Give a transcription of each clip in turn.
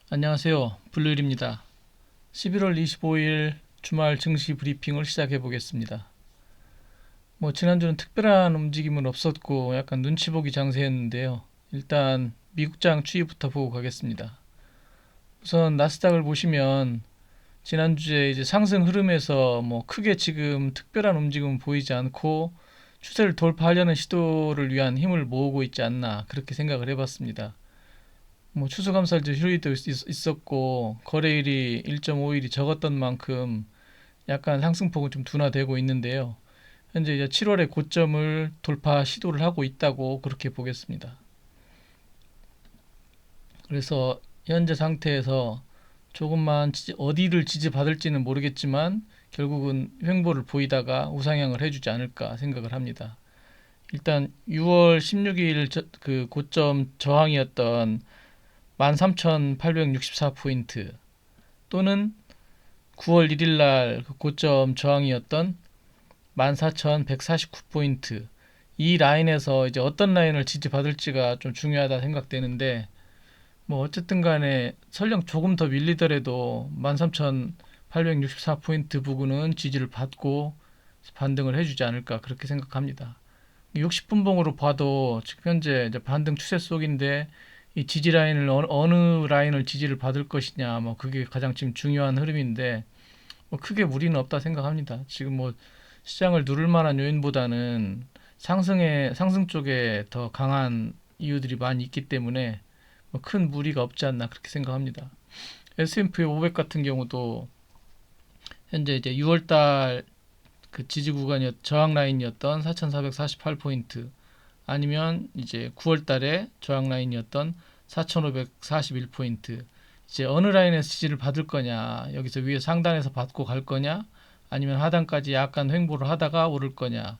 안녕하세요. 블루일입니다. 11월 25일 주말 증시 브리핑을 시작해 보겠습니다. 지난주는 특별한 움직임은 없었고 약간 눈치 보기 장세였는데요. 일단 미국장 추이부터 보고 가겠습니다. 우선 나스닥을 보시면 지난주에 이제 상승 흐름에서 크게 지금 특별한 움직임은 보이지 않고 추세를 돌파하려는 시도를 위한 힘을 모으고 있지 않나 그렇게 생각을 해봤습니다. 추수감사절 휴일도 있었고 거래일이 1.5일이 적었던 만큼 약간 상승폭은 좀 둔화되고 있는데요. 현재 이제 7월의 고점을 돌파 시도를 하고 있다고 그렇게 보겠습니다. 그래서 현재 상태에서 조금만 어디를 지지받을지는 모르겠지만 결국은 횡보를 보이다가 우상향을 해주지 않을까 생각을 합니다. 일단 6월 16일 그 고점 저항이었던 13,864포인트 또는 9월 1일 날그 고점 저항이었던 14,149포인트 이 라인에서 이제 어떤 라인을 지지받을지가 좀 중요하다 생각되는데 어쨌든 간에 설령 조금 더 밀리더라도 13,864포인트 부근은 지지를 받고 반등을 해주지 않을까 그렇게 생각합니다. 60분봉으로 봐도 지금 현재 이제 반등 추세 속인데 이 지지 라인을 어느 라인을 지지를 받을 것이냐 그게 가장 지금 중요한 흐름인데 크게 무리는 없다 생각합니다. 지금 시장을 누를 만한 요인보다는 상승 쪽에 더 강한 이유들이 많이 있기 때문에 큰 무리가 없지 않나 그렇게 생각합니다. S&P 500 같은 경우도 현재 이제 6월달 그 지지 저항 라인이었던 4,448포인트 아니면 이제 9월 달에 저항 라인이었던 4,541포인트 이제 어느 라인에서 지지를 받을 거냐 여기서 위에 상단에서 받고 갈 거냐 아니면 하단까지 약간 횡보를 하다가 오를 거냐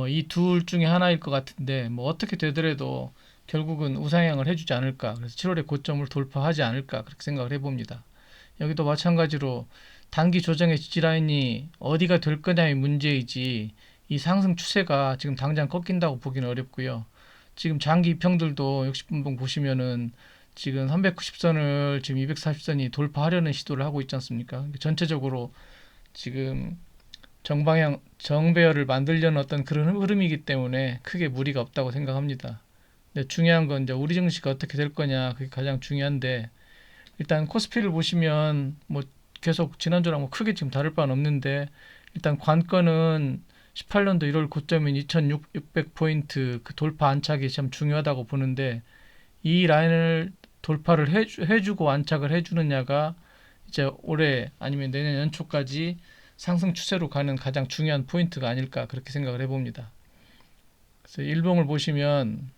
이 둘 중에 하나일 것 같은데 어떻게 되더라도 결국은 우상향을 해주지 않을까 그래서 7월에 고점을 돌파하지 않을까 그렇게 생각을 해봅니다. 여기도 마찬가지로 단기 조정의 지지 라인이 어디가 될 거냐의 문제이지 이 상승 추세가 지금 당장 꺾인다고 보기는 어렵고요. 지금 장기 이평들도 60분봉 보시면은 지금 390선을 지금 240선이 돌파하려는 시도를 하고 있지 않습니까? 전체적으로 지금 정방향 정배열을 만들려는 어떤 그런 흐름이기 때문에 크게 무리가 없다고 생각합니다. 근데 중요한 건 이제 우리 증시가 어떻게 될 거냐 그게 가장 중요한데 일단 코스피를 보시면 계속 지난주랑 크게 지금 다를 바는 없는데 일단 관건은 18년도 1월 고점인 2600포인트 그 돌파 안착이 참 중요하다고 보는데 이 라인을 돌파를 해주고 안착을 해주느냐가 이제 올해 아니면 내년 연초까지 상승 추세로 가는 가장 중요한 포인트가 아닐까 그렇게 생각을 해봅니다. 그래서 일봉을 보시면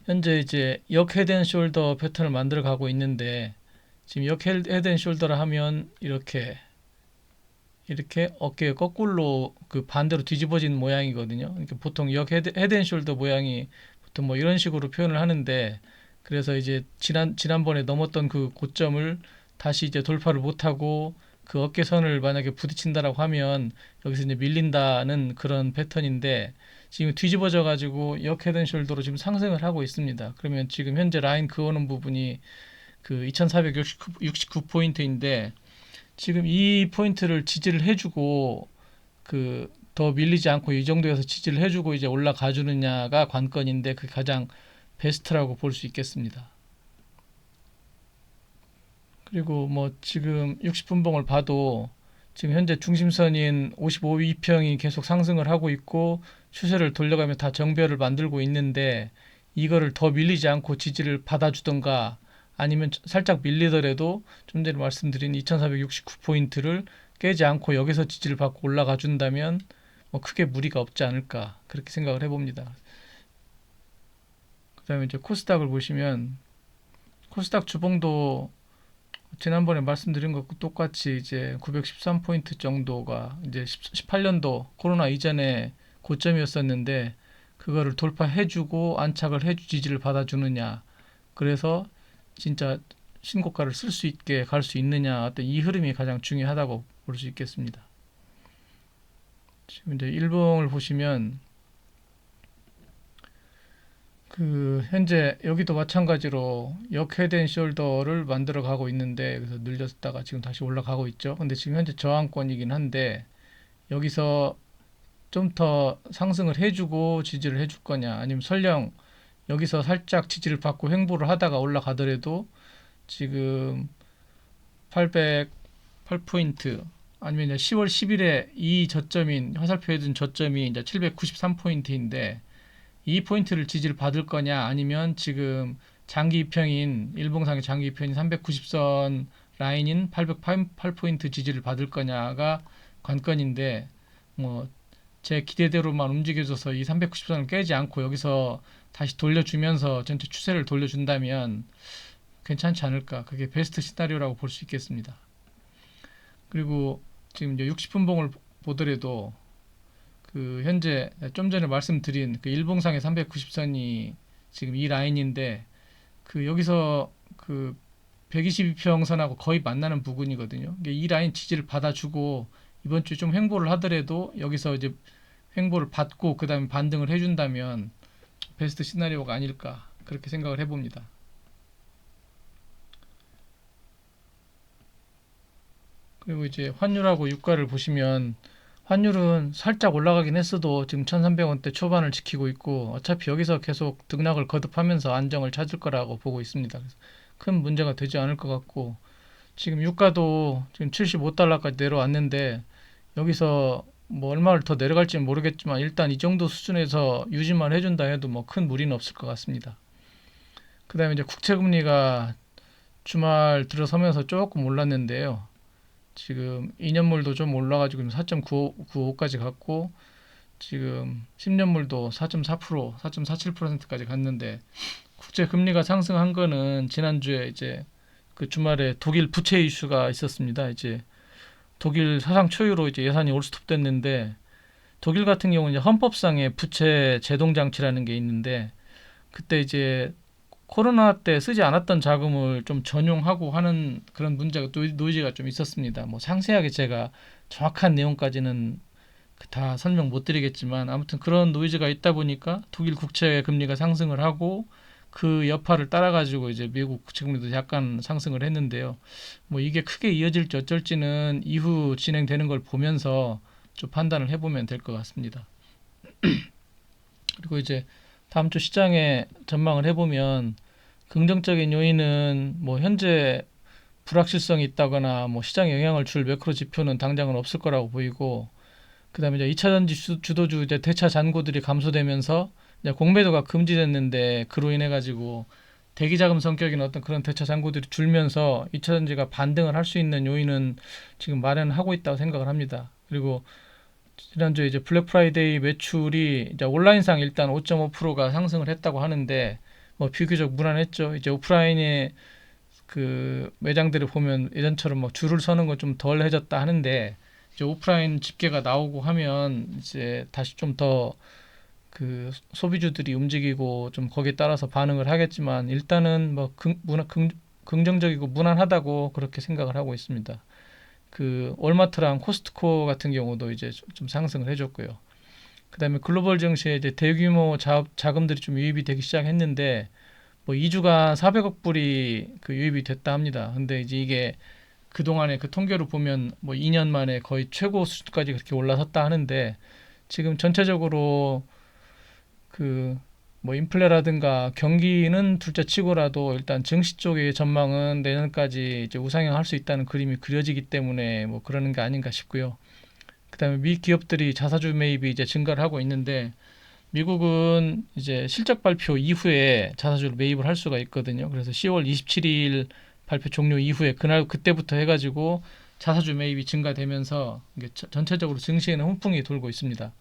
현재 이제 역 헤드앤숄더 패턴을 만들어 가고 있는데 지금 역 헤드앤숄더를 하면 이렇게 어깨가 거꾸로 그 반대로 뒤집어진 모양이거든요. 그러니까 보통 역 헤드앤숄더 모양이 보통 이런 식으로 표현을 하는데 그래서 이제 지난번에 넘었던 그 고점을 다시 이제 돌파를 못하고 그 어깨선을 만약에 부딪힌다라고 하면 여기서 이제 밀린다는 그런 패턴인데 지금 뒤집어져 가지고 역 헤드앤숄더로 지금 상승을 하고 있습니다. 그러면 지금 현재 라인 그어는 부분이 그 2469포인트인데 지금 이 포인트를 지지를 해주고 그 더 밀리지 않고 이 정도에서 지지를 해주고 이제 올라가 주느냐가 관건인데 그게 가장 베스트라고 볼 수 있겠습니다. 그리고 지금 60분봉을 봐도 지금 현재 중심선인 55이평이 계속 상승을 하고 있고 추세를 돌려가며 다 정배열을 만들고 있는데 이거를 더 밀리지 않고 지지를 받아주던가 아니면 살짝 밀리더라도 좀 전에 말씀드린 2469포인트를 깨지 않고 여기서 지지를 받고 올라가 준다면 크게 무리가 없지 않을까 그렇게 생각을 해봅니다. 그 다음에 이제 코스닥을 보시면 코스닥 주봉도 지난번에 말씀드린 것과 똑같이 이제 913포인트 정도가 이제 18년도 코로나 이전에 고점이었었는데 그거를 돌파해주고 안착을 해주 지지를 받아주느냐 그래서 진짜 신고가를 쓸 수 있게 갈 수 있느냐 어떤 이 흐름이 가장 중요하다고 볼 수 있겠습니다. 지금 이제 일봉을 보시면 현재 여기도 마찬가지로 역 헤드 앤 숄더를 만들어 가고 있는데, 그래서 늘렸다가 지금 다시 올라가고 있죠. 근데 지금 현재 저항권이긴 한데, 여기서 좀 더 상승을 해주고 지지를 해줄 거냐, 아니면 설령 여기서 살짝 지지를 받고 횡보를 하다가 올라가더라도 지금 808포인트, 아니면 이제 10월 10일에 이 저점인, 화살표에 둔 저점이 이제 793포인트인데, 이 포인트를 지지를 받을 거냐, 아니면 지금 장기 이평인, 일봉상의 장기 이평인 390선 라인인 808포인트 지지를 받을 거냐가 관건인데, 뭐 제 기대대로만 움직여줘서 이 390선을 깨지 않고 여기서 다시 돌려주면서 전체 추세를 돌려준다면 괜찮지 않을까. 그게 베스트 시나리오라고 볼 수 있겠습니다. 그리고 지금 이제 60분봉을 보더라도 현재 좀 전에 말씀드린 일봉상의 390선이 지금 이 라인인데, 여기서 122평선하고 거의 만나는 부분이거든요. 이 라인 지지를 받아주고 이번 주에 좀 횡보를 하더라도 여기서 이제 횡보를 받고 그 다음에 반등을 해준다면 베스트 시나리오가 아닐까, 그렇게 생각을 해봅니다. 그리고 이제 환율하고 유가를 보시면, 환율은 살짝 올라가긴 했어도 지금 1,300원대 초반을 지키고 있고, 어차피 여기서 계속 등락을 거듭하면서 안정을 찾을 거라고 보고 있습니다. 그래서 큰 문제가 되지 않을 것 같고, 지금 유가도 지금 75달러까지 내려왔는데, 여기서 뭐 얼마를 더 내려갈지는 모르겠지만 일단 이 정도 수준에서 유지만 해준다 해도 뭐 큰 무리는 없을 것 같습니다. 그 다음에 이제 국채금리가 주말 들어서면서 조금 올랐는데요. 지금 2년물도 좀 올라가지고 4.95까지 갔고, 지금 10년물도 4.4%, 4.47%까지 갔는데, 국제 금리가 상승한 거는 지난주에 이제 주말에 독일 부채 이슈가 있었습니다. 이제 독일 사상 초유로 이제 예산이 올스톱됐는데, 독일 같은 경우는 이제 헌법상의 부채 제동 장치라는 게 있는데, 그때 이제 코로나 때 쓰지 않았던 자금을 좀 전용하고 하는 그런 문제가, 노이즈가 좀 있었습니다. 뭐 상세하게 제가 정확한 내용까지는 다 설명 못 드리겠지만, 아무튼 그런 노이즈가 있다 보니까 독일 국채 금리가 상승을 하고 그 여파를 따라 가지고 이제 미국 국채 금리도 약간 상승을 했는데요. 뭐 이게 크게 이어질지 어쩔지는 이후 진행되는 걸 보면서 좀 판단을 해보면 될 것 같습니다. 그리고 이제 다음 주 시장에 전망을 해보면, 긍정적인 요인은 뭐 현재 불확실성이 있다거나 뭐 시장에 영향을 줄 매크로 지표는 당장은 없을 거라고 보이고, 그다음에 이제 2차전지 주도주 이제 대차 잔고들이 감소되면서 이제 공매도가 금지됐는데, 그로 인해 가지고 대기자금 성격인 어떤 그런 대차 잔고들이 줄면서 2차전지가 반등을 할 수 있는 요인은 지금 마련하고 있다고 생각을 합니다. 그리고 지난주에 이제 블랙 프라이데이 매출이 이제 온라인상 일단 5.5%가 상승을 했다고 하는데, 뭐 비교적 무난했죠. 이제 오프라인의 매장들을 보면 예전처럼 뭐 줄을 서는 건 좀 덜 해졌다 하는데, 이제 오프라인 집계가 나오고 하면 이제 다시 좀 더 소비주들이 움직이고 좀 거기에 따라서 반응을 하겠지만, 일단은 뭐 긍정적이고 무난하다고 그렇게 생각을 하고 있습니다. 월마트랑 코스트코 같은 경우도 이제 좀 상승을 해줬고요. 그다음에 글로벌 증시에 이제 대규모 자금들이 좀 유입이 되기 시작했는데, 뭐 2주간 400억 불이 유입이 됐다 합니다. 근데 이제 이게 그동안의 통계로 보면 뭐 2년 만에 거의 최고 수준까지 그렇게 올라섰다 하는데, 지금 전체적으로 뭐 인플레라든가 경기는 둘째 치고라도 일단 증시 쪽의 전망은 내년까지 이제 우상향할 수 있다는 그림이 그려지기 때문에 뭐 그러는 게 아닌가 싶고요. 그다음에 미 기업들이 자사주 매입이 이제 증가를 하고 있는데, 미국은 이제 실적 발표 이후에 자사주를 매입을 할 수가 있거든요. 그래서 10월 27일 발표 종료 이후에 그때부터 해가지고 자사주 매입이 증가되면서 이게 전체적으로 증시에는 훈풍이 돌고 있습니다.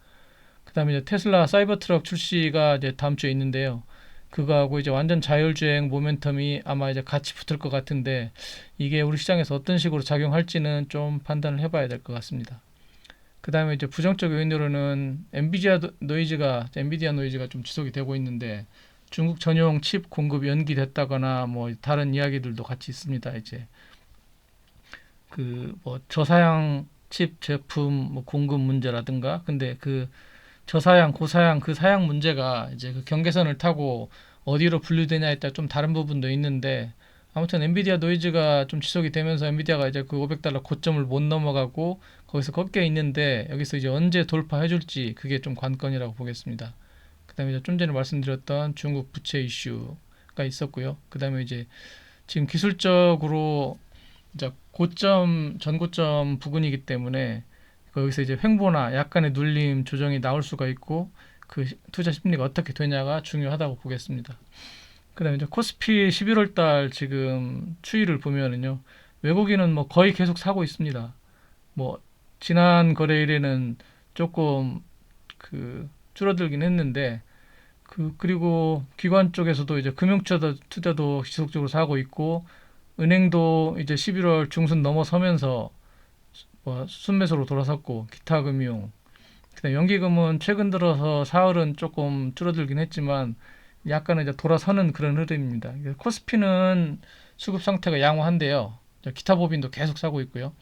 그다음에 이제 테슬라 사이버 트럭 출시가 이제 다음 주에 있는데요. 그거하고 이제 완전 자율주행 모멘텀이 아마 이제 같이 붙을 것 같은데, 이게 우리 시장에서 어떤 식으로 작용할지는 좀 판단을 해봐야 될 것 같습니다. 그다음에 이제 부정적 요인으로는 엔비디아 노이즈가 좀 지속이 되고 있는데, 중국 전용 칩 공급 연기됐다거나 뭐 다른 이야기들도 같이 있습니다. 이제 뭐 저사양 칩 제품 뭐 공급 문제라든가, 근데 저사양, 고사양 그 사양 문제가 이제 그 경계선을 타고 어디로 분류되냐에 따라 좀 다른 부분도 있는데 아무튼 엔비디아 노이즈가 좀 지속이 되면서 엔비디아가 이제 그 500달러 고점을 못 넘어가고 거기서 꺾여 있는데 여기서 이제 언제 돌파해 줄지 그게 좀 관건이라고 보겠습니다. 그다음에 이제 좀 전에 말씀드렸던 중국 부채 이슈가 있었고요. 그다음에 이제 지금 기술적으로 이제 고점 전고점 부근이기 때문에 여기서 이제 횡보나 약간의 눌림 조정이 나올 수가 있고 그 투자 심리가 어떻게 되냐가 중요하다고 보겠습니다. 그다음에 이제 코스피 11월 달 지금 추이를 보면은요. 외국인은 뭐 거의 계속 사고 있습니다. 뭐 지난 거래일에는 조금 그 줄어들긴 했는데 그리고 기관 쪽에서도 이제 투자도 지속적으로 사고 있고 은행도 이제 11월 중순 넘어서면서 뭐 순매수로 돌아섰고 기타 금융 그다음 연기금은 최근 들어서 사흘은 조금 줄어들긴 했지만 약간은 이제 돌아서는 그런 흐름입니다. 코스피는 수급 상태가 양호한데요. 기타 법인도 계속 사고 있고요.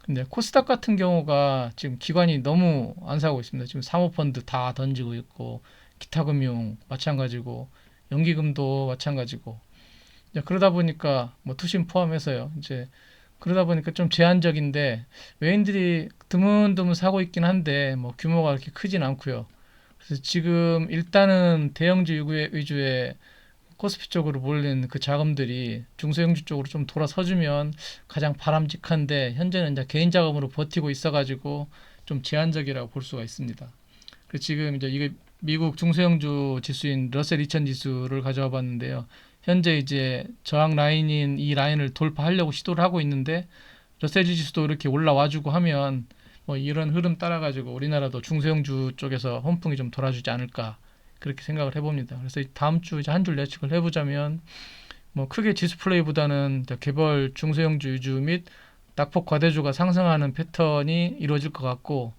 근데 코스닥 같은 경우가 지금 기관이 너무 안 사고 있습니다. 지금 사모펀드 다 던지고 있고 기타 금융 마찬가지고 연기금도 마찬가지고 이제 그러다 보니까 뭐 투신 포함해서요. 이제 그러다 보니까 좀 제한적인데 외인들이 드문드문 사고 있긴 한데 뭐 규모가 그렇게 크진 않고요. 그래서 지금 일단은 대형주 위주의 코스피 쪽으로 몰린 그 자금들이 중소형주 쪽으로 좀 돌아서주면 가장 바람직한데 현재는 이제 개인 자금으로 버티고 있어가지고 좀 제한적이라고 볼 수가 있습니다. 그래서 지금 이제 이게 미국 중소형주 지수인 러셀 2000 지수를 가져와 봤는데요. 현재 이제 저항 라인인 이 라인을 돌파하려고 시도를 하고 있는데 러셀 지수도 이렇게 올라와주고 하면 뭐 이런 흐름 따라가지고 우리나라도 중소형주 쪽에서 환풍이 좀 돌아주지 않을까 그렇게 생각을 해봅니다. 그래서 다음 주 이제 한 줄 예측을 해보자면 뭐 크게 지수 플레이보다는 개별 중소형주 위주 및 낙폭 과대주가 상승하는 패턴이 이루어질 것 같고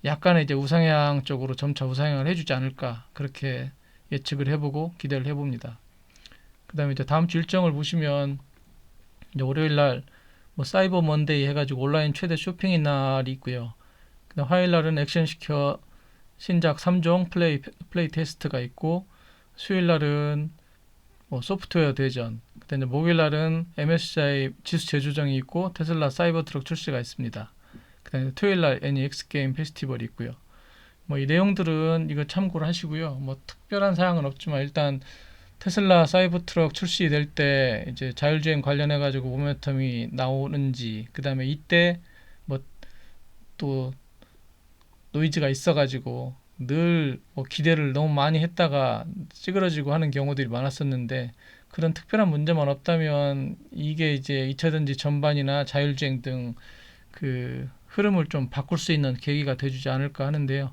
약간의 이제 우상향 쪽으로 점차 우상향을 해주지 않을까 그렇게 예측을 해보고 기대를 해봅니다. 그다음에 이제 다음 주 일정을 보시면 이제 월요일 날뭐 사이버 먼데이 해가지고 온라인 최대 쇼핑의 날이 있고요. 그다음 화요일 날은 액션시켜 신작 3종 플레이 테스트가 있고 수요일 날은 뭐 소프트웨어 대전 그다음에 목요일 날은 MSCI 지수 재조정이 있고 테슬라 사이버 트럭 출시가 있습니다. 그다음에 토요일 날 NEX 게임 페스티벌이 있고요. 뭐 이 내용들은 이거 참고를 하시고요. 뭐 특별한 사항은 없지만 일단 테슬라 사이버 트럭 출시될 때 이제 자율주행 관련해 가지고 모멘텀이 나오는지 그다음에 이때 뭐 또 노이즈가 있어 가지고 늘 뭐 기대를 너무 많이 했다가 찌그러지고 하는 경우들이 많았었는데 그런 특별한 문제만 없다면 이게 이제 2차전지 전반이나 자율주행 등 그 흐름을 좀 바꿀 수 있는 계기가 돼주지 않을까 하는데요.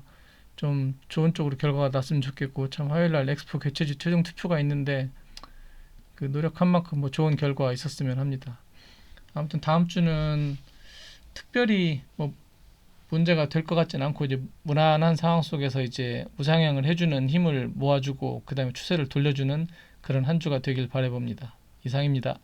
좀 좋은 쪽으로 결과가 났으면 좋겠고 참 화요일날 엑스포 개최지 최종 투표가 있는데 그 노력한 만큼 뭐 좋은 결과가 있었으면 합니다. 아무튼 다음 주는 특별히 뭐 문제가 될 것 같진 않고 이제 무난한 상황 속에서 이제 우상향을 해주는 힘을 모아주고 그 다음에 추세를 돌려주는 그런 한 주가 되길 바라봅니다. 이상입니다.